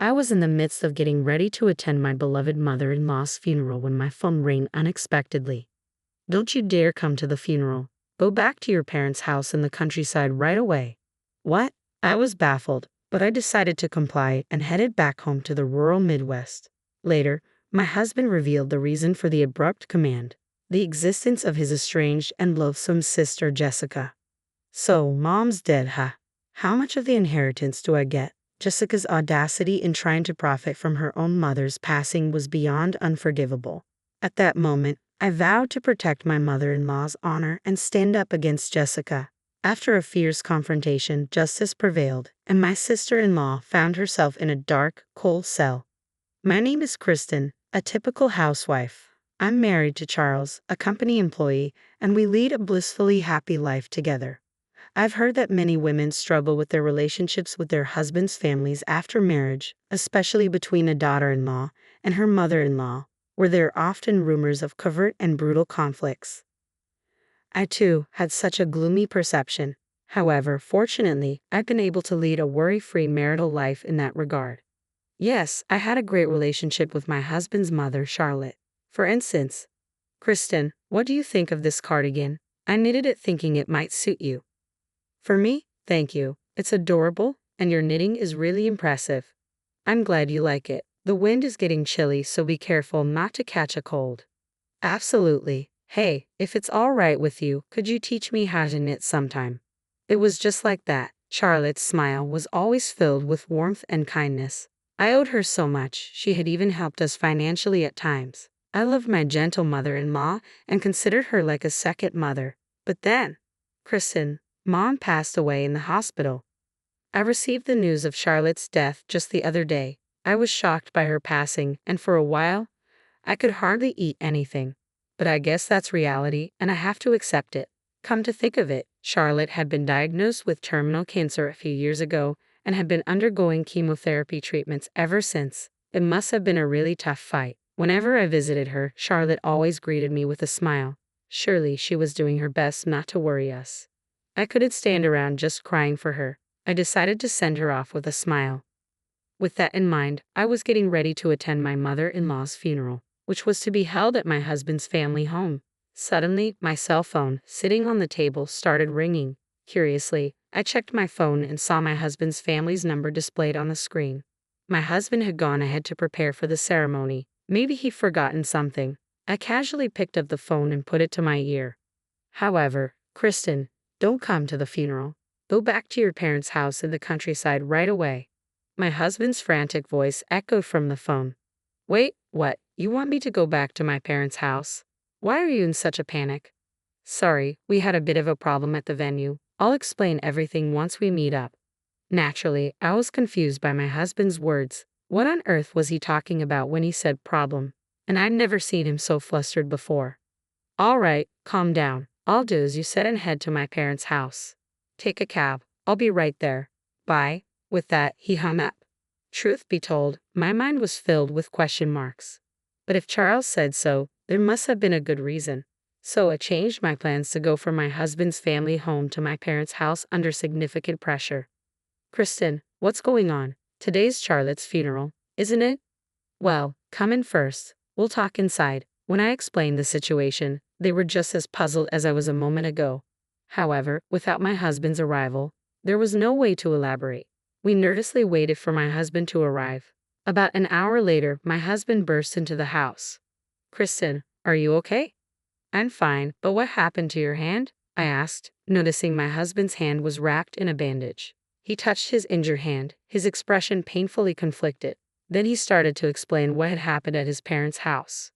I was in the midst of getting ready to attend my beloved mother-in-law's funeral when my phone rang unexpectedly. "Don't you dare come to the funeral. Go back to your parents' house in the countryside right away." What? I was baffled, but I decided to comply and headed back home to the rural Midwest. Later, my husband revealed the reason for the abrupt command: the existence of his estranged and loathsome sister Jessica. "So, mom's dead, huh? How much of the inheritance do I get?" Jessica's audacity in trying to profit from her own mother's passing was beyond unforgivable. At that moment, I vowed to protect my mother-in-law's honor and stand up against Jessica. After a fierce confrontation, justice prevailed, and my sister-in-law found herself in a dark, cold cell. My name is Kristen, a typical housewife. I'm married to Charles, a company employee, and we lead a blissfully happy life together. I've heard that many women struggle with their relationships with their husbands' families after marriage, especially between a daughter-in-law and her mother-in-law, where there are often rumors of covert and brutal conflicts. I too had such a gloomy perception. However, fortunately, I've been able to lead a worry-free marital life in that regard. Yes, I had a great relationship with my husband's mother, Charlotte. For instance, "Kristen, what do you think of this cardigan? I knitted it thinking it might suit you." "For me? Thank you. It's adorable, and your knitting is really impressive." "I'm glad you like it. The wind is getting chilly, so be careful not to catch a cold." "Absolutely. Hey, if it's all right with you, could you teach me how to knit sometime?" It was just like that. Charlotte's smile was always filled with warmth and kindness. I owed her so much. She had even helped us financially at times. I loved my gentle mother-in-law and considered her like a second mother. But then, Kristen, Mom passed away in the hospital. I received the news of Charlotte's death just the other day. I was shocked by her passing, and for a while, I could hardly eat anything. But I guess that's reality, and I have to accept it. Come to think of it, Charlotte had been diagnosed with terminal cancer a few years ago and had been undergoing chemotherapy treatments ever since. It must have been a really tough fight. Whenever I visited her, Charlotte always greeted me with a smile. Surely she was doing her best not to worry us. I couldn't stand around just crying for her. I decided to send her off with a smile. With that in mind, I was getting ready to attend my mother-in-law's funeral, which was to be held at my husband's family home. Suddenly, my cell phone, sitting on the table, started ringing. Curiously, I checked my phone and saw my husband's family's number displayed on the screen. My husband had gone ahead to prepare for the ceremony. Maybe he'd forgotten something. I casually picked up the phone and put it to my ear. "However, Kristen, don't come to the funeral. Go back to your parents' house in the countryside right away." My husband's frantic voice echoed from the phone. "Wait, what? You want me to go back to my parents' house? Why are you in such a panic?" "Sorry, we had a bit of a problem at the venue. I'll explain everything once we meet up." Naturally, I was confused by my husband's words. What on earth was he talking about when he said problem? And I'd never seen him so flustered before. "All right, calm down. I'll do as you said and head to my parents' house. Take a cab. I'll be right there. Bye." With that, he hung up. Truth be told, my mind was filled with question marks. But if Charles said so, there must have been a good reason. So I changed my plans to go from my husband's family home to my parents' house under significant pressure. "Kristen, what's going on? Today's Charlotte's funeral, isn't it?" "Well, come in first. We'll talk inside." When I explained the situation, they were just as puzzled as I was a moment ago. However, without my husband's arrival, there was no way to elaborate. We nervously waited for my husband to arrive. About an hour later, my husband burst into the house. "Kristen, are you okay?" "I'm fine, but what happened to your hand?" I asked, noticing my husband's hand was wrapped in a bandage. He touched his injured hand, his expression painfully conflicted. Then he started to explain what had happened at his parents' house.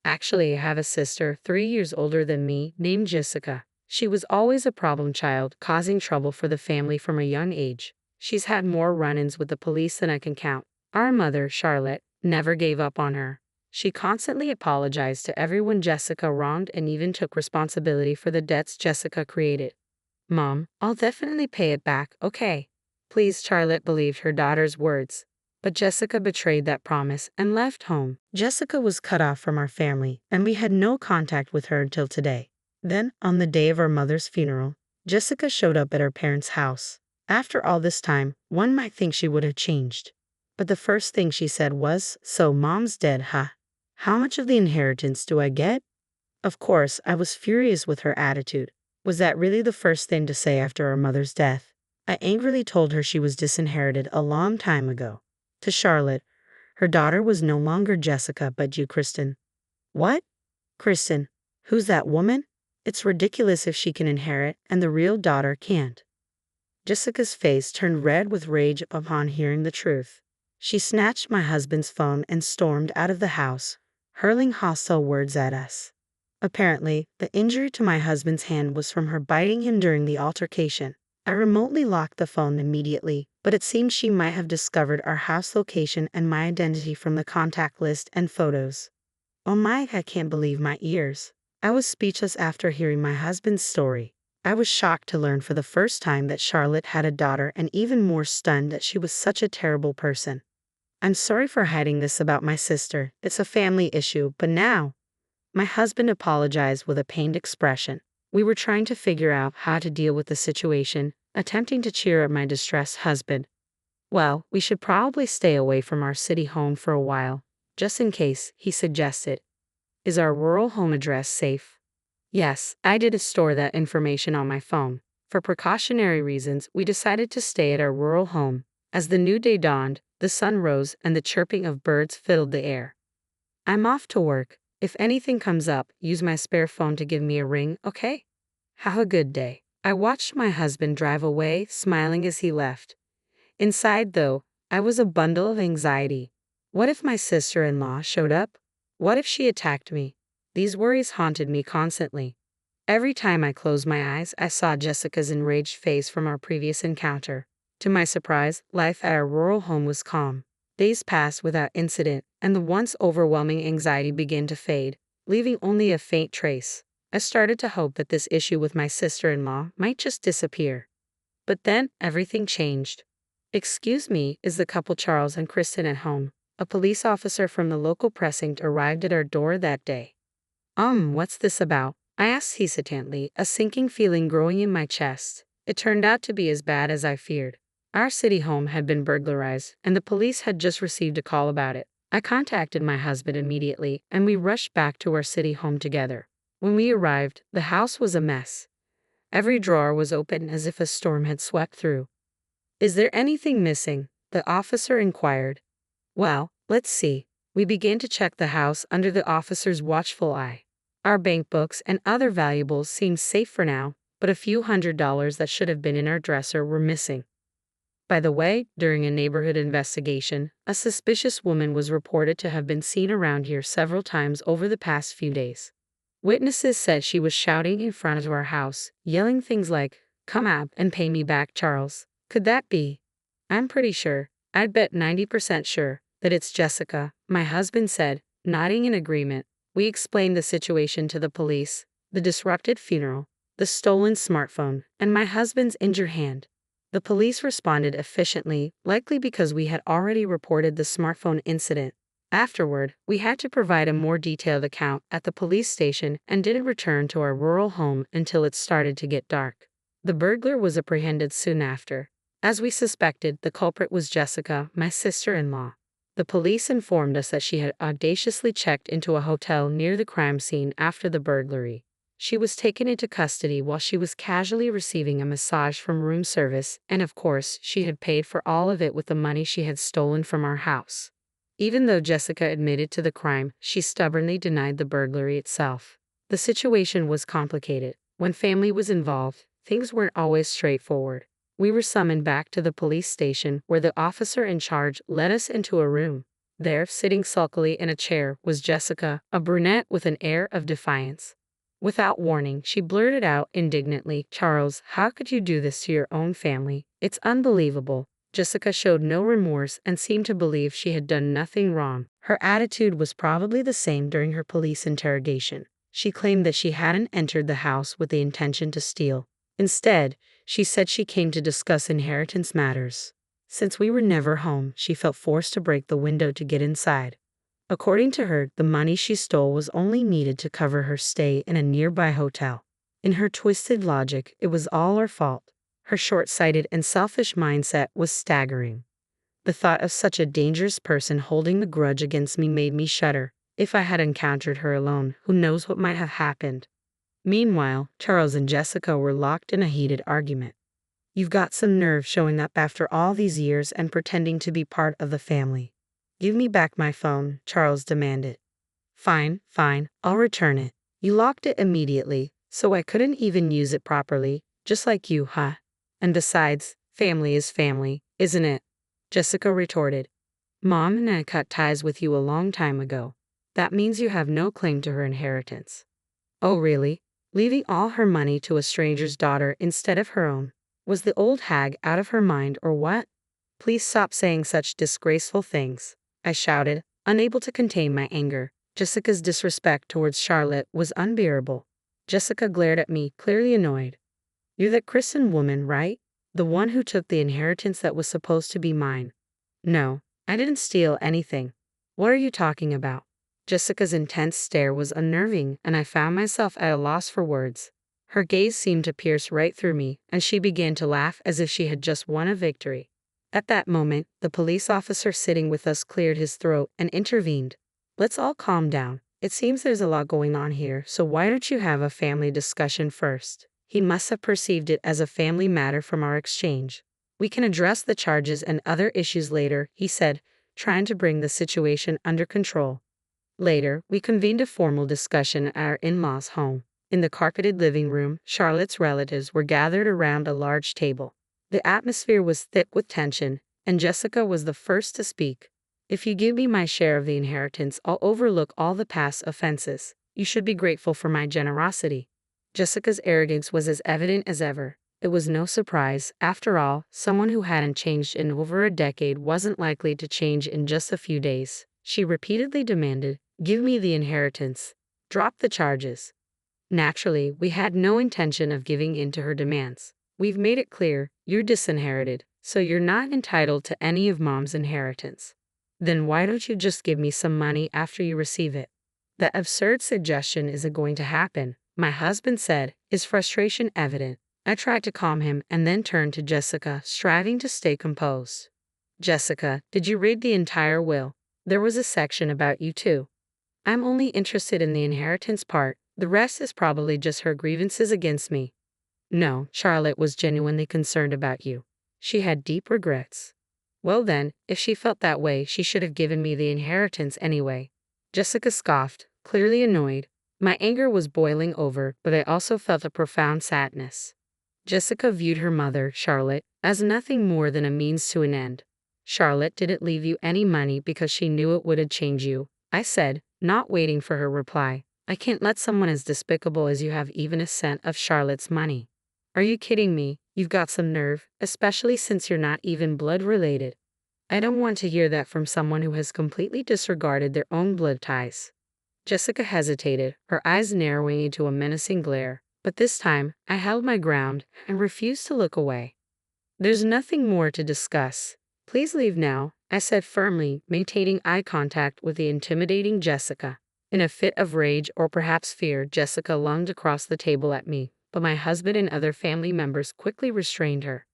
"Actually, I have a sister, 3 years older than me, named Jessica. She was always a problem child, causing trouble for the family from a young age. She's had more run-ins with the police than I can count. Our mother, Charlotte, never gave up on her. She constantly apologized to everyone Jessica wronged and even took responsibility for the debts Jessica created. Mom, I'll definitely pay it back, okay? Please." Charlotte believed her daughter's words. But Jessica betrayed that promise and left home. Jessica was cut off from our family, and we had no contact with her until today. Then, on the day of our mother's funeral, Jessica showed up at our parents' house. After all this time, one might think she would have changed. But the first thing she said was, "So mom's dead, huh? How much of the inheritance do I get?" Of course, I was furious with her attitude. Was that really the first thing to say after her mother's death? I angrily told her she was disinherited a long time ago. To Charlotte, her daughter was no longer Jessica but you, Kristen. What? Kristen, who's that woman? It's ridiculous if she can inherit and the real daughter can't. Jessica's face turned red with rage upon hearing the truth. She snatched my husband's phone and stormed out of the house, hurling hostile words at us. Apparently, the injury to my husband's hand was from her biting him during the altercation. I remotely locked the phone immediately, but it seemed she might have discovered our house location and my identity from the contact list and photos. Oh my, I can't believe my ears. I was speechless after hearing my husband's story. I was shocked to learn for the first time that Charlotte had a daughter and even more stunned that she was such a terrible person. I'm sorry for hiding this about my sister. It's a family issue, but now. My husband apologized with a pained expression. We were trying to figure out how to deal with the situation, attempting to cheer up my distressed husband. Well, we should probably stay away from our city home for a while, just in case, he suggested. Is our rural home address safe? Yes, I did store that information on my phone. For precautionary reasons, we decided to stay at our rural home. As the new day dawned, the sun rose and the chirping of birds filled the air. I'm off to work. If anything comes up, use my spare phone to give me a ring, okay? Have a good day. I watched my husband drive away, smiling as he left. Inside, though, I was a bundle of anxiety. What if my sister-in-law showed up? What if she attacked me? These worries haunted me constantly. Every time I closed my eyes, I saw Jessica's enraged face from our previous encounter. To my surprise, life at our rural home was calm. Days passed without incident, and the once overwhelming anxiety began to fade, leaving only a faint trace. I started to hope that this issue with my sister-in-law might just disappear. But then, everything changed. "Excuse me, is the couple Charles and Kristen at home?" A police officer from the local precinct arrived at our door that day. What's this about?" I asked hesitantly, a sinking feeling growing in my chest. It turned out to be as bad as I feared. Our city home had been burglarized, and the police had just received a call about it. I contacted my husband immediately, and we rushed back to our city home together. When we arrived, the house was a mess. Every drawer was open as if a storm had swept through. "Is there anything missing?" the officer inquired. "Well, let's see." We began to check the house under the officer's watchful eye. Our bank books and other valuables seemed safe for now, but a few $100s that should have been in our dresser were missing. By the way, during a neighborhood investigation, a suspicious woman was reported to have been seen around here several times over the past few days. Witnesses said she was shouting in front of our house, yelling things like, "Come up and pay me back, Charles." Could that be? I'm pretty sure, I'd bet 90% sure, that it's Jessica, my husband said, nodding in agreement. We explained the situation to the police, the disrupted funeral, the stolen smartphone, and my husband's injured hand. The police responded efficiently, likely because we had already reported the smartphone incident. Afterward, we had to provide a more detailed account at the police station and didn't return to our rural home until it started to get dark. The burglar was apprehended soon after. As we suspected, the culprit was Jessica, my sister-in-law. The police informed us that she had audaciously checked into a hotel near the crime scene after the burglary. She was taken into custody while she was casually receiving a massage from room service, and of course, she had paid for all of it with the money she had stolen from our house. Even though Jessica admitted to the crime, she stubbornly denied the burglary itself. The situation was complicated. When family was involved, things weren't always straightforward. We were summoned back to the police station where the officer in charge led us into a room. There, sitting sulkily in a chair, was Jessica, a brunette with an air of defiance. Without warning, she blurted out indignantly, "Charles, how could you do this to your own family? It's unbelievable." Jessica showed no remorse and seemed to believe she had done nothing wrong. Her attitude was probably the same during her police interrogation. She claimed that she hadn't entered the house with the intention to steal. Instead, she said she came to discuss inheritance matters. Since we were never home, she felt forced to break the window to get inside. According to her, the money she stole was only needed to cover her stay in a nearby hotel. In her twisted logic, it was all our fault. Her short-sighted and selfish mindset was staggering. The thought of such a dangerous person holding a grudge against me made me shudder. If I had encountered her alone, who knows what might have happened. Meanwhile, Charles and Jessica were locked in a heated argument. You've got some nerve showing up after all these years and pretending to be part of the family. Give me back my phone, Charles demanded. Fine, fine, I'll return it. You locked it immediately, so I couldn't even use it properly, just like you, huh? And besides, family is family, isn't it? Jessica retorted. Mom and I cut ties with you a long time ago. That means you have no claim to her inheritance. Oh, really? Leaving all her money to a stranger's daughter instead of her own? Was the old hag out of her mind or what? Please stop saying such disgraceful things, I shouted, unable to contain my anger. Jessica's disrespect towards Charlotte was unbearable. Jessica glared at me, clearly annoyed. You're that Kristen woman, right? The one who took the inheritance that was supposed to be mine. No, I didn't steal anything. What are you talking about? Jessica's intense stare was unnerving, and I found myself at a loss for words. Her gaze seemed to pierce right through me, and she began to laugh as if she had just won a victory. At that moment, the police officer sitting with us cleared his throat and intervened. Let's all calm down. It seems there's a lot going on here, so why don't you have a family discussion first? He must have perceived it as a family matter from our exchange. We can address the charges and other issues later, he said, trying to bring the situation under control. Later, we convened a formal discussion at our in-laws' home. In the carpeted living room, Charlotte's relatives were gathered around a large table. The atmosphere was thick with tension, and Jessica was the first to speak. If you give me my share of the inheritance, I'll overlook all the past offenses. You should be grateful for my generosity. Jessica's arrogance was as evident as ever. It was no surprise. After all, someone who hadn't changed in over a decade wasn't likely to change in just a few days. She repeatedly demanded, "Give me the inheritance. Drop the charges." Naturally, we had no intention of giving in to her demands. We've made it clear, you're disinherited, so you're not entitled to any of Mom's inheritance. Then why don't you just give me some money after you receive it? That absurd suggestion isn't going to happen, my husband said, his frustration evident. I tried to calm him and then turned to Jessica, striving to stay composed. Jessica, did you read the entire will? There was a section about you too. I'm only interested in the inheritance part. The rest is probably just her grievances against me. No, Charlotte was genuinely concerned about you. She had deep regrets. Well then, if she felt that way, she should have given me the inheritance anyway. Jessica scoffed, clearly annoyed. My anger was boiling over, but I also felt a profound sadness. Jessica viewed her mother, Charlotte, as nothing more than a means to an end. Charlotte didn't leave you any money because she knew it would change you, I said, not waiting for her reply. I can't let someone as despicable as you have even a cent of Charlotte's money. Are you kidding me? You've got some nerve, especially since you're not even blood related. I don't want to hear that from someone who has completely disregarded their own blood ties. Jessica hesitated, her eyes narrowing into a menacing glare, but this time I held my ground and refused to look away. There's nothing more to discuss. Please leave now, I said firmly, maintaining eye contact with the intimidating Jessica. In a fit of rage or perhaps fear, Jessica lunged across the table at me, but my husband and other family members quickly restrained her.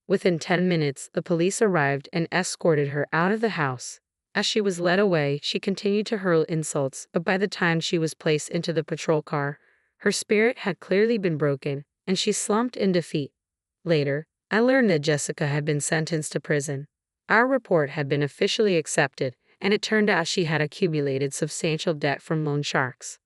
Within 10 minutes, the police arrived and escorted her out of the house. As she was led away, she continued to hurl insults, but by the time she was placed into the patrol car, her spirit had clearly been broken, and she slumped in defeat. Later, I learned that Jessica had been sentenced to prison. Our report had been officially accepted, and it turned out she had accumulated substantial debt from loan sharks.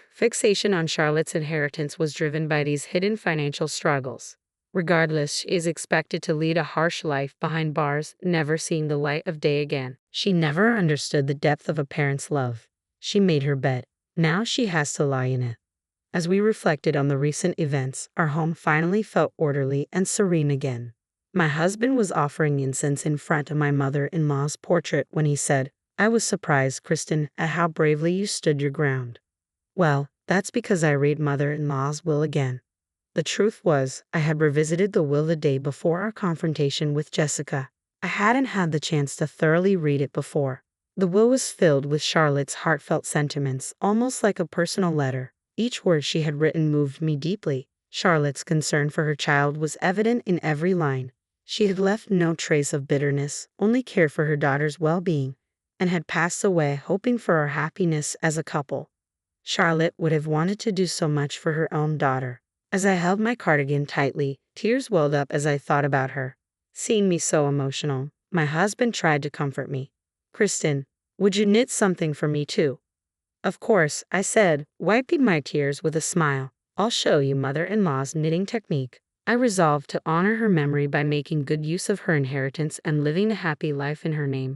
Fixation on Charlotte's inheritance was driven by these hidden financial struggles. Regardless, she is expected to lead a harsh life behind bars, never seeing the light of day again. She never understood the depth of a parent's love. She made her bed. Now she has to lie in it. As we reflected on the recent events, our home finally felt orderly and serene again. My husband was offering incense in front of my mother-in-law's portrait when he said, "I was surprised, Kristen, at how bravely you stood your ground." Well, that's because I read mother-in-law's will again. The truth was, I had revisited the will the day before our confrontation with Jessica. I hadn't had the chance to thoroughly read it before. The will was filled with Charlotte's heartfelt sentiments, almost like a personal letter. Each word she had written moved me deeply. Charlotte's concern for her child was evident in every line. She had left no trace of bitterness, only care for her daughter's well-being, and had passed away hoping for our happiness as a couple. Charlotte would have wanted to do so much for her own daughter. As I held my cardigan tightly, tears welled up as I thought about her. Seeing me so emotional, my husband tried to comfort me. "Kristen, would you knit something for me too?" "Of course," I said, wiping my tears with a smile. "I'll show you mother-in-law's knitting technique." I resolved to honor her memory by making good use of her inheritance and living a happy life in her name.